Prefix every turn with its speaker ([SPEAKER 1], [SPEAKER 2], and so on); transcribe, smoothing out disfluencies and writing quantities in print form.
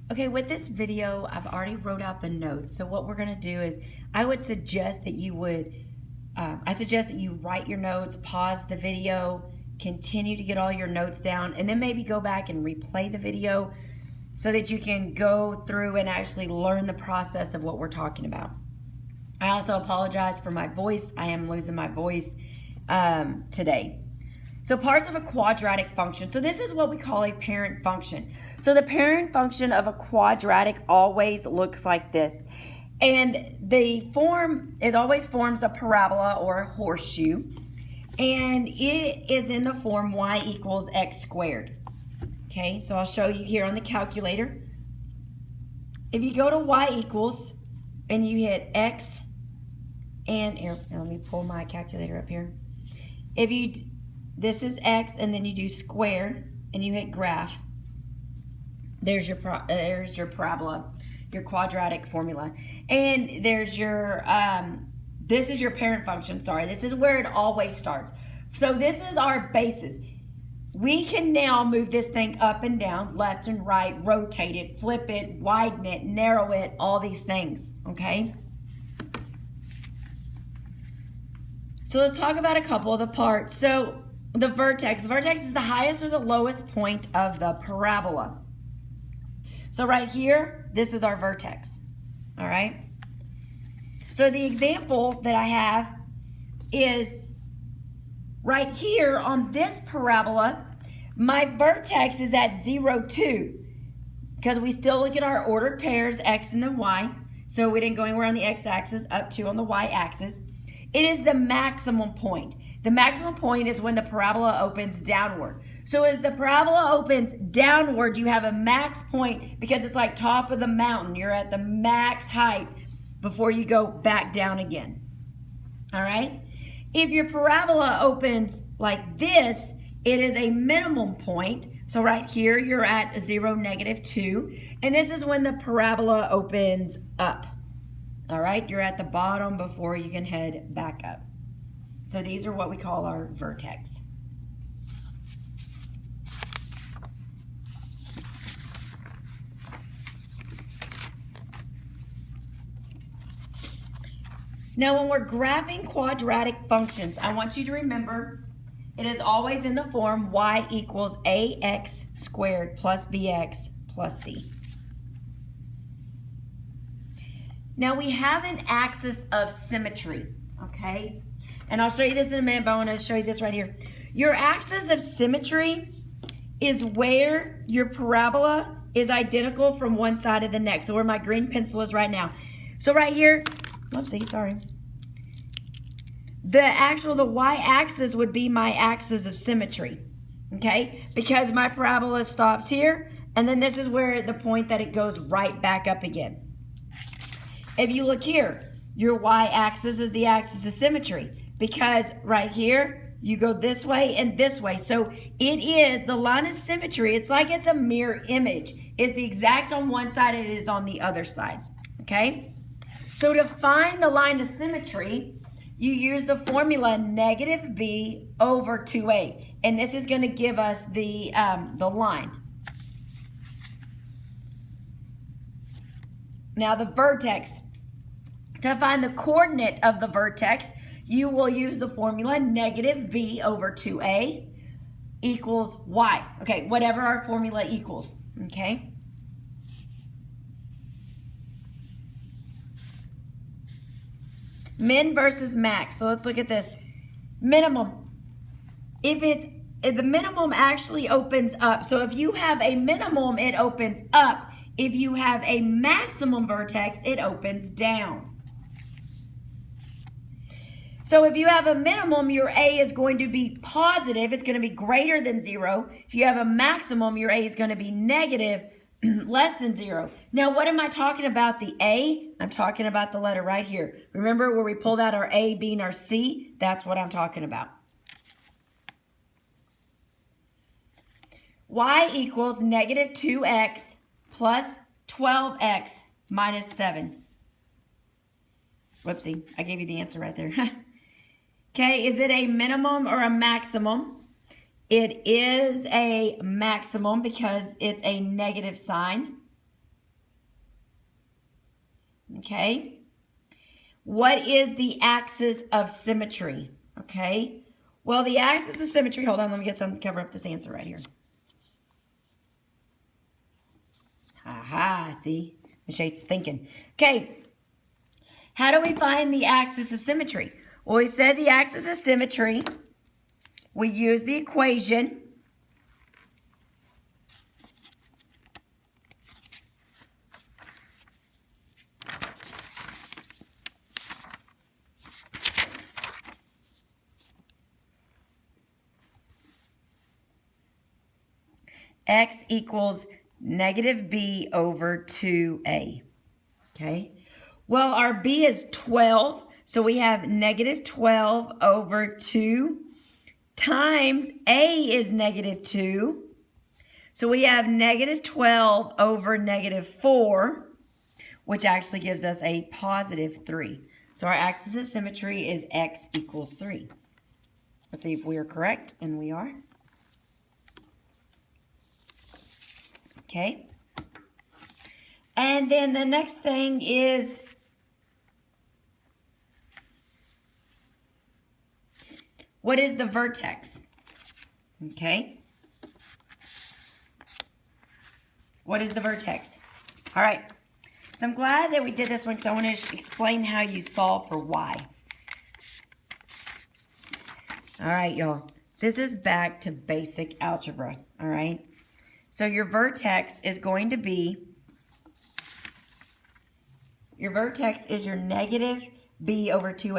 [SPEAKER 1] Okay, with this video, I've already wrote out the notes. So what we're going to do is I would suggest that you write your notes, pause the video, continue to get all your notes down, and then maybe go back and replay the video so that you can go through and actually learn the process of what we're talking about. I also apologize for my voice. I am losing my voice today. So parts of a quadratic function. So this is what we call a parent function. So the parent function of a quadratic always looks like this. And it always forms a parabola or a horseshoe. And it is in the form y equals x squared. Okay, so I'll show you here on the calculator. If you go to y equals and you hit x, and here, let me pull my calculator up here. This is x, and then you do square, and you hit graph. There's your parabola, your quadratic formula, and there's your this is your parent function. Sorry, this is where it always starts. So this is our basis. We can now move this thing up and down, left and right, rotate it, flip it, widen it, narrow it, all these things. Okay. So let's talk about a couple of the parts. So the vertex is the highest or the lowest point of the parabola. So right here, this is our vertex, all right? So the example that I have is right here on this parabola, my vertex is at 0, 2, because we still look at our ordered pairs, x and then y, so we didn't go anywhere on the x-axis, up 2 on the y-axis. It is the maximum point. The maximum point is when the parabola opens downward. So as the parabola opens downward, you have a max point because it's like top of the mountain. You're at the max height before you go back down again. All right? If your parabola opens like this, it is a minimum point. So right here, you're at 0, -2. And this is when the parabola opens up. All right? You're at the bottom before you can head back up. So these are what we call our vertex. Now when we're graphing quadratic functions, I want you to remember it is always in the form y equals ax squared plus bx plus c. Now we have an axis of symmetry, okay? And I'll show you this in a minute, but I want to show you this right here. Your axis of symmetry is where your parabola is identical from one side to the next. So where my green pencil is right now. So right here, whoopsie, sorry. The y-axis would be my axis of symmetry, okay? Because my parabola stops here, and then this is where the point that it goes right back up again. If you look here, your y-axis is the axis of symmetry. Because right here, you go this way and this way. So it is the line of symmetry. It's like it's a mirror image. It's the exact on one side and it is on the other side. Okay? So to find the line of symmetry, you use the formula -b over 2a. And this is going to give us the line. Now the vertex. To find the coordinate of the vertex, you will use the formula -b over 2a equals y. Okay, whatever our formula equals, okay? Min versus max. So let's look at this. Minimum. If the minimum actually opens up. So if you have a minimum, it opens up. If you have a maximum vertex, it opens down. So if you have a minimum, your A is going to be positive. It's going to be greater than 0. If you have a maximum, your A is going to be negative, less than 0. Now, what am I talking about? The A? I'm talking about the letter right here. Remember where we pulled out our A being our C? That's what I'm talking about. Y equals -2x plus 12x minus 7. Whoopsie, I gave you the answer right there. Okay, is it a minimum or a maximum? It is a maximum because it's a negative sign. Okay. What is the axis of symmetry? Okay. Well, the axis of symmetry, hold on, let me get some, cover up this answer right here. Aha, see? Shate's thinking. Okay. How do we find the axis of symmetry? Well, we said the axis of symmetry, we use the equation. X equals negative b over 2a. Okay. Well, our b is 12, so we have negative 12 over 2 times a is negative 2. So we have negative 12 over negative 4, which actually gives us a positive 3. So our axis of symmetry is x equals 3. Let's see if we are correct, and we are. Okay. And then the next thing is what is the vertex? Okay. What is the vertex? All right. So I'm glad that we did this one because I want to explain how you solve for y. All right, y'all. This is back to basic algebra. All right. So your vertex is going to be, your vertex is your negative b over 2a.